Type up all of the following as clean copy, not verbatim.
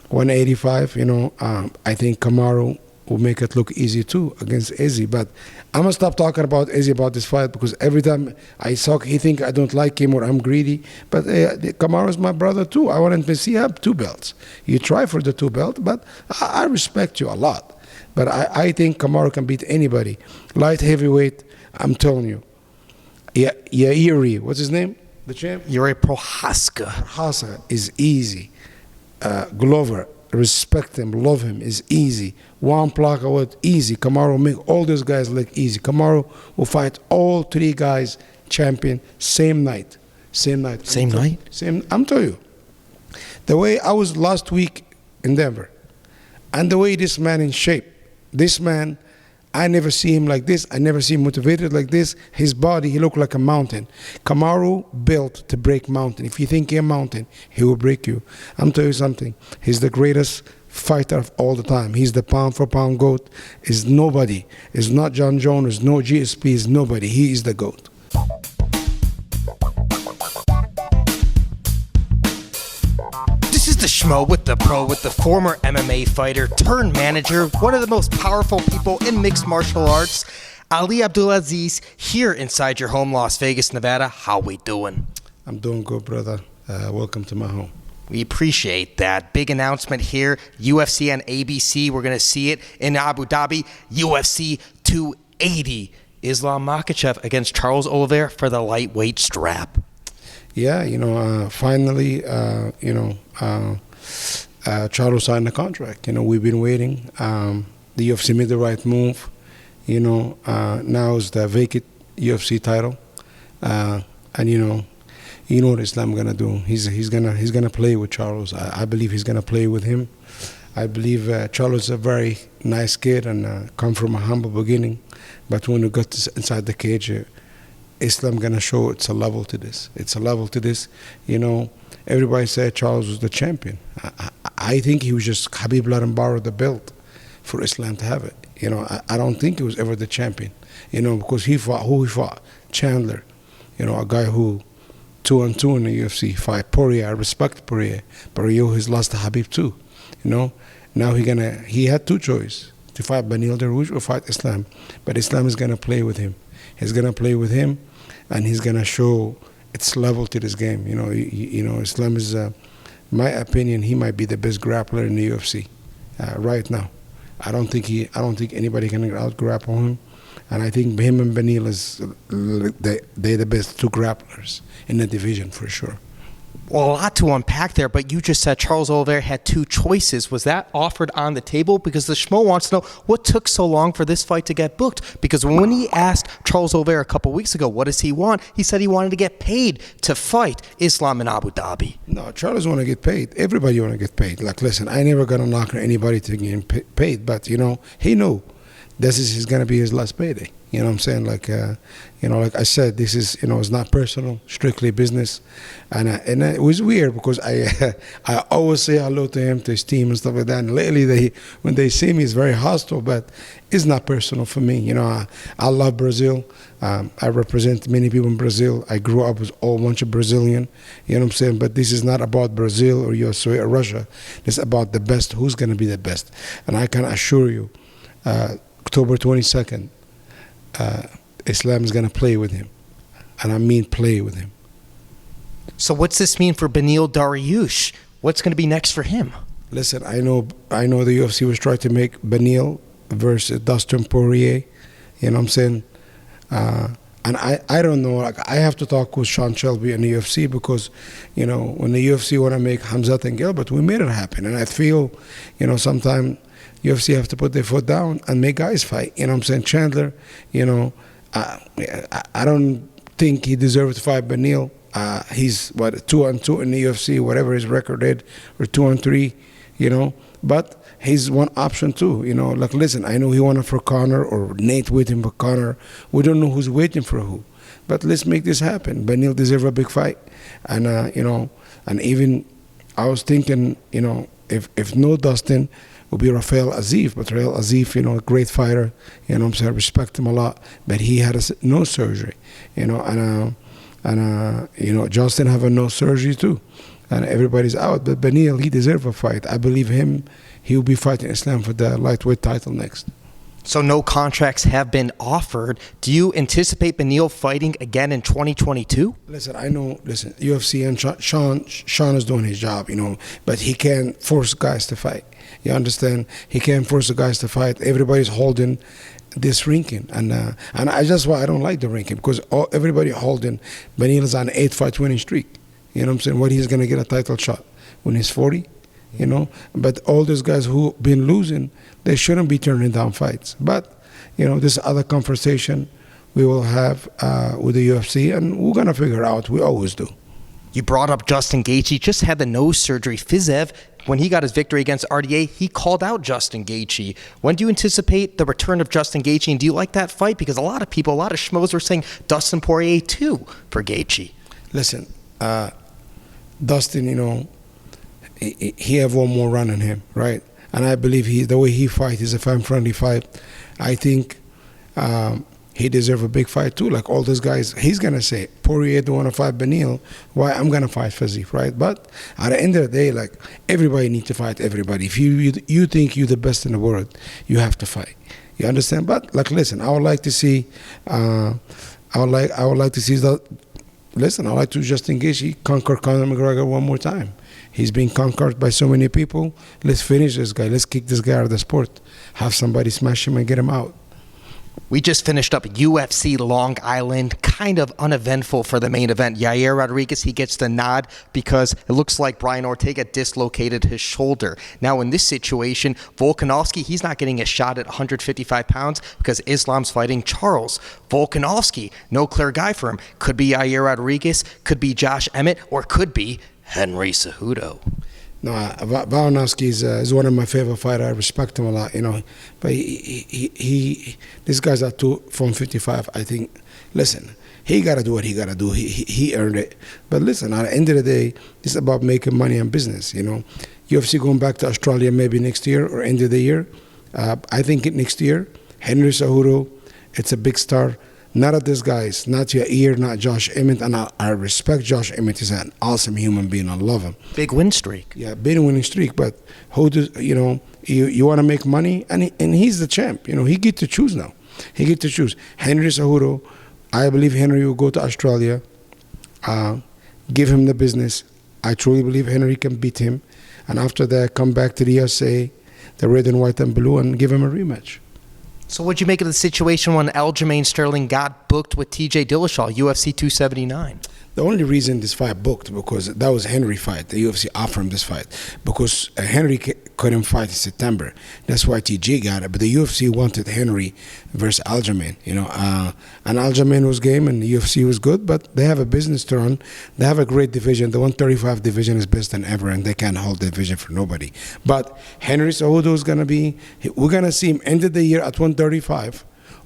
185, I think Kamaru will make it look easy too against Izzy. But I'm gonna stop talking about Izzy about this fight, because every time I talk, he think I don't like him or I'm greedy. But Kamaru is my brother too. I want him to see have 2 belts. You try for the 2 belt, but I respect you a lot. But I think Kamaru can beat anybody. Light heavyweight, I'm telling you. Yairi, what's his name? The champ? Yairi Prochazka. Prochazka is easy. Glover, respect him, love him, is easy. Juan Placa, easy. Kamaru will make all those guys look easy. Kamaru will fight all 3 guys champion same night. Same night. I'm telling you. The way I was last week in Denver, and the way this man in shape, this man, I never see him like this. I never see him motivated like this. His body, he looked like a mountain. Kamaru built to break mountain. If you think he's a mountain, he will break you. I'm telling you something. He's the greatest fighter of all the time. He's the pound for pound GOAT. Is nobody. It's not John Jones. It's no GSP. It's nobody. He is the GOAT. The Schmo with the pro, with the former MMA fighter turned manager, one of the most powerful people in mixed martial arts, Ali Abdelaziz, here inside your home, Las Vegas, Nevada. How we doing? I'm doing good, brother. Welcome to my home. We appreciate that. Big announcement here, UFC on ABC. We're going to see it in Abu Dhabi, UFC 280. Islam Makhachev against Charles Oliveira for the lightweight strap. Yeah, finally, Charlo signed the contract. We've been waiting. The UFC made the right move. Now is the vacant UFC title. And what Islam gonna do? He's gonna play with Charles. I believe he's gonna play with him. I believe Charles is a very nice kid and come from a humble beginning. But when we got inside the cage, Islam gonna show it's a level to this. It's a level to this. Everybody said Charles was the champion. I think he was just Khabib let him borrow the belt for Islam to have it. I don't think he was ever the champion. Because he fought Chandler. A guy who 2-2 in the UFC fight. Poirier, I respect Poirier. Poirier has lost to Khabib too. Now he had 2 choices, to fight Beneil Dariush or fight Islam. But Islam is gonna play with him. He's gonna play with him, and he's gonna show its level to this game. Islam is, my opinion, he might be the best grappler in the UFC right now. I don't think anybody can out grapple him, and I think him and Beneil they're the best 2 grapplers in the division for sure. Well, a lot to unpack there, but you just said Charles Oliveira had 2 choices. Was that offered on the table? Because the Schmo wants to know what took so long for this fight to get booked. Because when he asked Charles Oliveira a couple weeks ago, what does he want? He said he wanted to get paid to fight Islam in Abu Dhabi. No, Charles want to get paid. Everybody want to get paid. Like, listen, I never gonna knock on anybody to get paid, but he knew this is gonna be his last payday. You know what I'm saying? Like I said, this is, it's not personal, strictly business. And it was weird because I always say hello to him, to his team and stuff like that. And lately, when they see me, it's very hostile, but it's not personal for me. I love Brazil. I represent many people in Brazil. I grew up with a whole bunch of Brazilian, you know what I'm saying? But this is not about Brazil or USA or Russia. It's about the best, who's going to be the best. And I can assure you, October 22nd, Islam is going to play with him. And I mean play with him. So what's this mean for Beneil Dariush? What's going to be next for him? Listen, I know the UFC was trying to make Beneil versus Dustin Poirier. You know what I'm saying? And I don't know. Like, I have to talk with Sean Shelby in the UFC because, when the UFC want to make Khamzat and Gilbert, we made it happen. And I feel, sometimes UFC have to put their foot down and make guys fight. You know what I'm saying? Chandler, I don't think he deserves to fight Beneil. He's 2-2 in the UFC, whatever his record is, or 2-3, But he's one option too, Like, listen, I know he wanted for Conor or Nate waiting for Conor. We don't know who's waiting for who, but let's make this happen. Beneil deserves a big fight, and and even I was thinking, if no Dustin, will be Rafael Azif, but Rafael Azif, a great fighter, I respect him a lot, but he had a nose surgery, and Justin have a nose surgery too, and everybody's out. But Beneil, he deserves a fight. I believe he will be fighting Islam for the lightweight title next. So no contracts have been offered. Do you anticipate Beneil fighting again in 2022? Listen, UFC and Sean is doing his job, but he can't force guys to fight. You understand? He can't force the guys to fight. Everybody's holding this ranking, and that's why I don't like the ranking, because everybody holding Beneil is on an 8-fight winning streak. You know what I'm saying? What, he's gonna get a title shot when he's 40? But all those guys who been losing, they shouldn't be turning down fights. But this other conversation we will have with the UFC, and we're gonna figure out. We always do. You brought up Justin Gaethje, just had the nose surgery. Fiziev, when he got his victory against RDA, he called out Justin Gaethje. When do you anticipate the return of Justin Gaethje, and do you like that fight? Because a lot of schmoes were saying Dustin Poirier too for Gaethje. Listen, Dustin, he have one more run in him, right? And I believe the way he fight is a fan-friendly fight. I think he deserves a big fight too. Like all those guys, he's gonna say Poirier don't want to fight Beneil. Why? I'm gonna fight Fiziev, right? But at the end of the day, like everybody needs to fight everybody. If you think you're the best in the world, you have to fight. You understand? But listen, I would like to see. I would like to see that. Listen, I would like to Justin Gaethje conquer Conor McGregor one more time. He's been conquered by so many people. Let's finish this guy. Let's kick this guy out of the sport. Have somebody smash him and get him out. We just finished up UFC Long Island, kind of uneventful for the main event. Yair Rodriguez, he gets the nod because it looks like Brian Ortega dislocated his shoulder. Now in this situation, Volkanovski, he's not getting a shot at 155 pounds because Islam's fighting Charles. Volkanovski, no clear guy for him. Could be Yair Rodriguez, could be Josh Emmett, or could be Henry Cejudo. No, Volkanovski is one of my favorite fighters. I respect him a lot, But this guy's at 255. I think. Listen, he gotta do what he gotta do. He earned it. But listen, at the end of the day, it's about making money and business. UFC going back to Australia maybe next year or end of the year. I think next year. Henry Cejudo, it's a big star. Not at these guys, not Yair, not Josh Emmett, and I respect Josh Emmett. He's an awesome human being. I love him. Big win streak. Yeah, big winning streak. But who does you want to make money, and he's the champ. He get to choose now. He get to choose. Henry Cejudo, I believe Henry will go to Australia. Give him the business. I truly believe Henry can beat him, and after that, come back to the USA, the red and white and blue, and give him a rematch. So what'd you make of the situation when Aljamain Sterling got booked with TJ Dillashaw, UFC 279? The only reason this fight booked because that was Henry's fight. The UFC offered him this fight because Henry couldn't fight in September. That's why TJ got it. But the UFC wanted Henry versus Aljamain. And Aljamain was game and the UFC was good, but they have a business to run. They have a great division. The 135 division is best than ever, and they can't hold the division for nobody. But Henry Cejudo is gonna we're gonna see him end of the year at 135.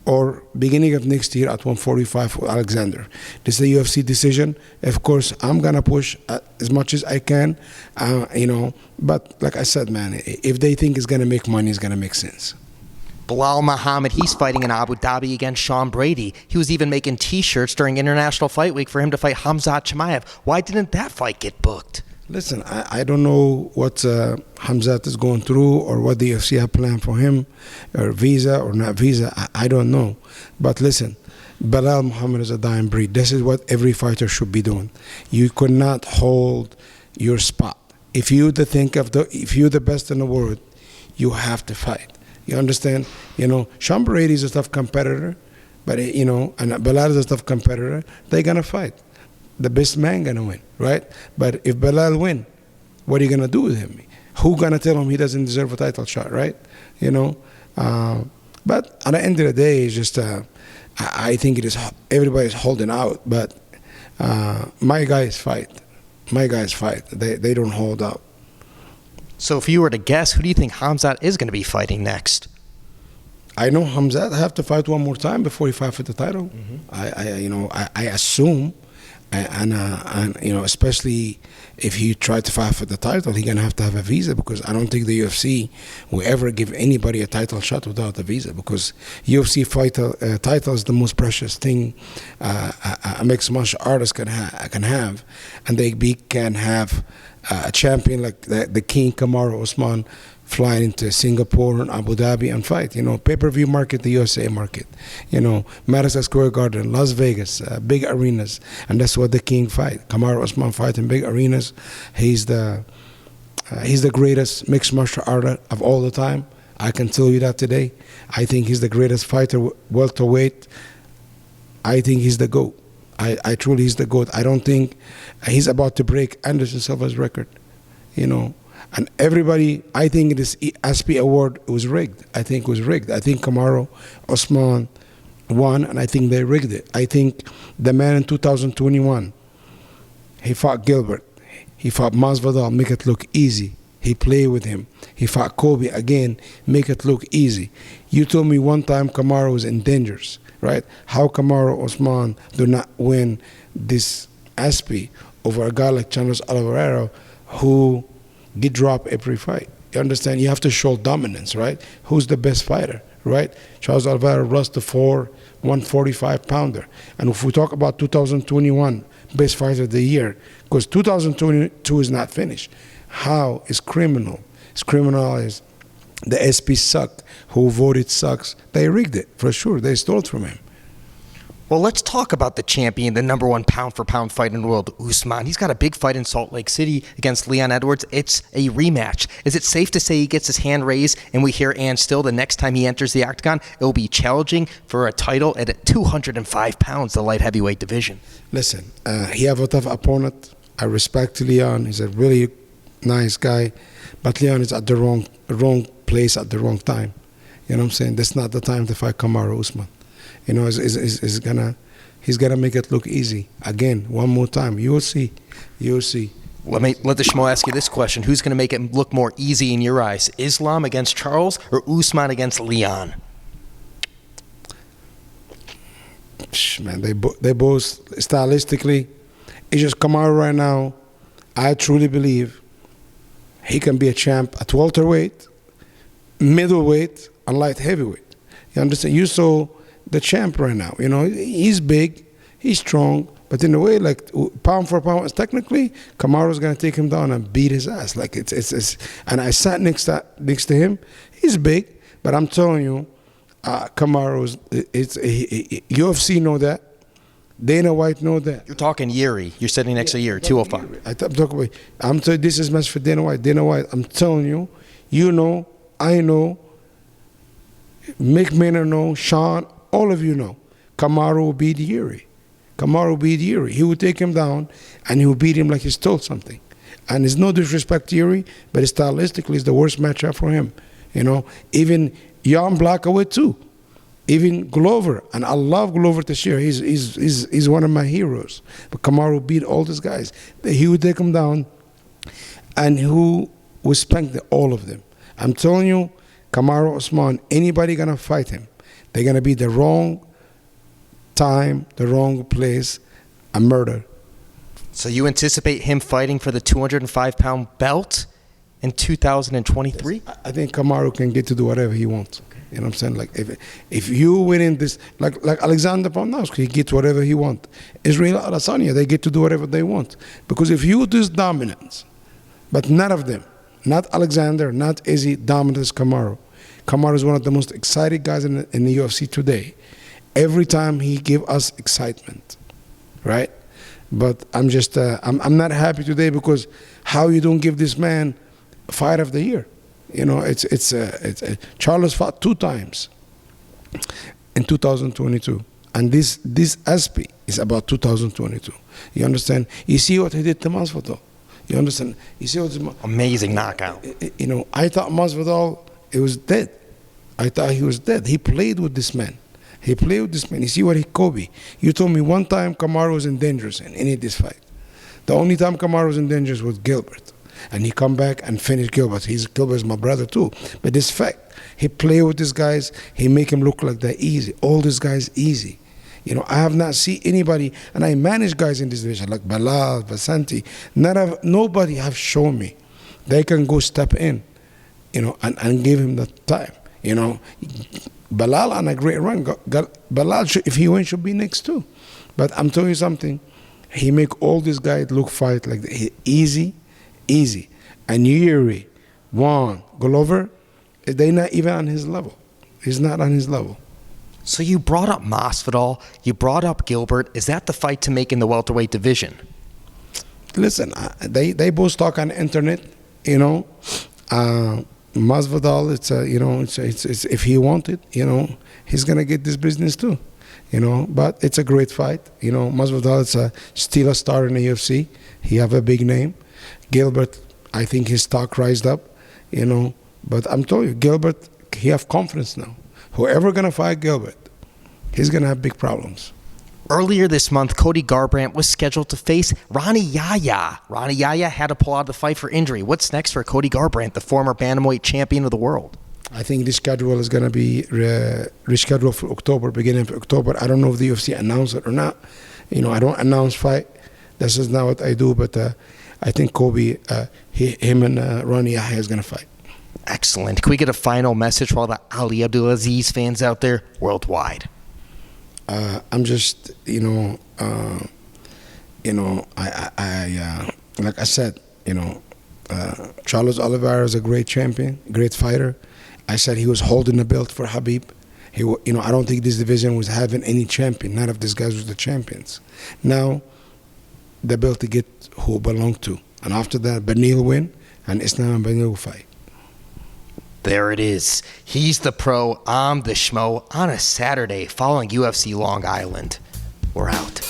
Or beginning of next year at 145 for Alexander. This is a UFC decision. Of course, I'm gonna push as much as I can, But like I said, man, if they think it's gonna make money, it's gonna make sense. Belal Muhammad, he's fighting in Abu Dhabi against Sean Brady. He was even making T-shirts during International Fight Week for him to fight Khamzat Chimaev. Why didn't that fight get booked? Listen, I don't know what Khamzat is going through or what the UFC have planned for him, or visa or not visa. I don't know. But listen, Belal Muhammad is a dying breed. This is what every fighter should be doing. You could not hold your spot. If you're the best in the world, you have to fight. You understand? Sean Brady is a tough competitor, but and Belal is a tough competitor. They're gonna fight. The best man gonna win, right? But if Belal win, what are you gonna do with him? Who gonna tell him he doesn't deserve a title shot, right? But at the end of the day, it's just I think it is everybody's holding out. But my guys fight. My guys fight. They don't hold out. So if you were to guess, who do you think Khamzat is going to be fighting next? I know Khamzat have to fight one more time before he fight for the title. I assume. and you know, especially if he tried to fight for the title, he's gonna have to have a visa, because I don't think the UFC will ever give anybody a title shot without a visa, because UFC fighter title is the most precious thing a mixed martial artist can have, and can have a champion like the King Kamaru Usman flying into Singapore and Abu Dhabi and fight. You know, pay-per-view market, the USA market. You know, Madison Square Garden, Las Vegas, big arenas, and that's what the King fight. Kamaru Usman fight in big arenas. He's the greatest mixed martial artist of all the time. I can tell you that today. I think he's the greatest fighter, welterweight. I think he's the GOAT. I truly, he's the GOAT. I don't think he's about to break Anderson Silva's record. You know. And everybody, I think this ASPE award was rigged. I think it was rigged. I think Kamaru Usman won, and I think they rigged it. I think the man in 2021, he fought Gilbert. He fought Masvidal, make it look easy. He played with him. He fought Cody again, make it look easy. You told me one time Kamaru was in dangers, right? How Kamaru Usman do not win this ASPE over a guy like Charles Oliveira, who get dropped every fight. You understand? You have to show dominance, right? Who's the best fighter, right? Charles Oliveira lost to 145-pounder. And if we talk about 2021 best fighter of the year, because 2022 is not finished. How is criminal? It's criminal is the SP sucked. Who voted sucks. They rigged it, for sure. They stole it from him. Well, let's talk about the champion, the number one pound-for-pound fighter in the world, Usman. He's got a big fight in Salt Lake City against Leon Edwards. It's a rematch. Is it safe to say he gets his hand raised and we hear Ann Still the next time he enters the octagon, it will be challenging for a title at 205 pounds, the light heavyweight division? Listen, he have a tough opponent. I respect Leon. He's a really nice guy. But Leon is at the wrong place at the wrong time. You know what I'm saying? That's not the time to fight Kamaru Usman. You know, he's gonna make it look easy. Again, one more time. You will see. You will see. Let the Schmo ask you this question. Who's going to make it look more easy in your eyes? Islam against Charles or Usman against Leon? Man, they both stylistically. It's just Kamaru right now. I truly believe he can be a champ at welterweight, middleweight, and light heavyweight. You understand? You saw the champ right now. You know, he's big, he's strong, but in a way, like pound for pound, technically, Kamaru's gonna take him down and beat his ass. Like it's. And I sat next to him. He's big, but I'm telling you, Kamaru's. UFC know that. Dana White know that. You're talking Yuri. You're sitting next to Yuri, 205. I'm talking. I'm telling you, this is match for Dana White. Dana White. I'm telling you, you know, I know. Mick Maynard know. Sean. All of you know, Kamaru will beat Yuri. Kamaru will beat Yuri. He will take him down, and he will beat him like he stole something. And it's no disrespect to Yuri, but stylistically, it's the worst matchup for him. You know, even Jan Blachowicz too, even Glover, and I love Glover Teixeira. He's one of my heroes. But Kamaru beat all these guys. He would take him down, and who will spank all of them. I'm telling you, Kamaru Usman, anybody gonna fight him, they're going to be the wrong time, the wrong place, a murder. So you anticipate him fighting for the 205-pound belt in 2023? Yes. I think Kamaru can get to do whatever he wants. Okay. You know what I'm saying? Like if you win in this, like Alexander Volkanovski, he gets whatever he wants. Israel Adesanya, they get to do whatever they want. Because if you do dominance, but none of them, not Alexander, not Izzy, dominant as Kamaru. Kamaru is one of the most excited guys in the UFC today. Every time he gives us excitement, right? But I'm just, I'm not happy today because how you don't give this man fight of the year? You know, it's Charles fought 2 times in 2022, and this ASPE is about 2022. You understand? You see what he did to Masvidal. You understand? You see what amazing knockout. You know, I thought Masvidal, it was dead. I thought he was dead. He played with this man. He played with this man. You see what Kobe. You told me one time Kamaru was in danger in any of this fight. The only time Kamaru was in danger was Gilbert. And he come back and finish Gilbert. Gilbert is my brother too. But this fact, he play with these guys. He make him look like they're easy. All these guys easy. You know, I have not seen anybody, and I manage guys in this division like Belal, Vasanti. Nobody have shown me they can go step in, you know, and give him the time. You know, Belal on a great run. Belal, if he wins, should be next too. But I'm telling you something, he make all these guys look fight like easy. And Yuri, Juan, Glover, they're not even on his level. He's not on his level. So you brought up Masvidal, you brought up Gilbert. Is that the fight to make in the welterweight division? Listen, they both talk on the internet, you know. Masvidal, it's if he wanted, you know, he's gonna get this business too, you know. But it's a great fight, you know. Masvidal is still a star in the UFC. He have a big name. Gilbert, I think his stock rised up, you know. But I'm telling you, Gilbert, he have confidence now. Whoever gonna fight Gilbert, he's gonna have big problems. Earlier this month, Cody Garbrandt was scheduled to face Rani Yahya. Rani Yahya had to pull out of the fight for injury. What's next for Cody Garbrandt, the former bantamweight champion of the world? I think the schedule is going to be rescheduled for October, beginning of October. I don't know if the UFC announced it or not. You know, I don't announce fight. This is not what I do, but I think Kobe, him and Rani Yahya is going to fight. Excellent. Can we get a final message for all the Ali Abdelaziz fans out there worldwide? I'm just, I like I said, Charles Oliveira is a great champion, great fighter. I said he was holding the belt for Habib. I don't think this division was having any champion. None of these guys was the champions. Now, the belt to get who belong to. And after that, Beneil win, and Islam and Beneil will fight. There it is. He's the pro, I'm the schmo on a Saturday following UFC Long Island. We're out.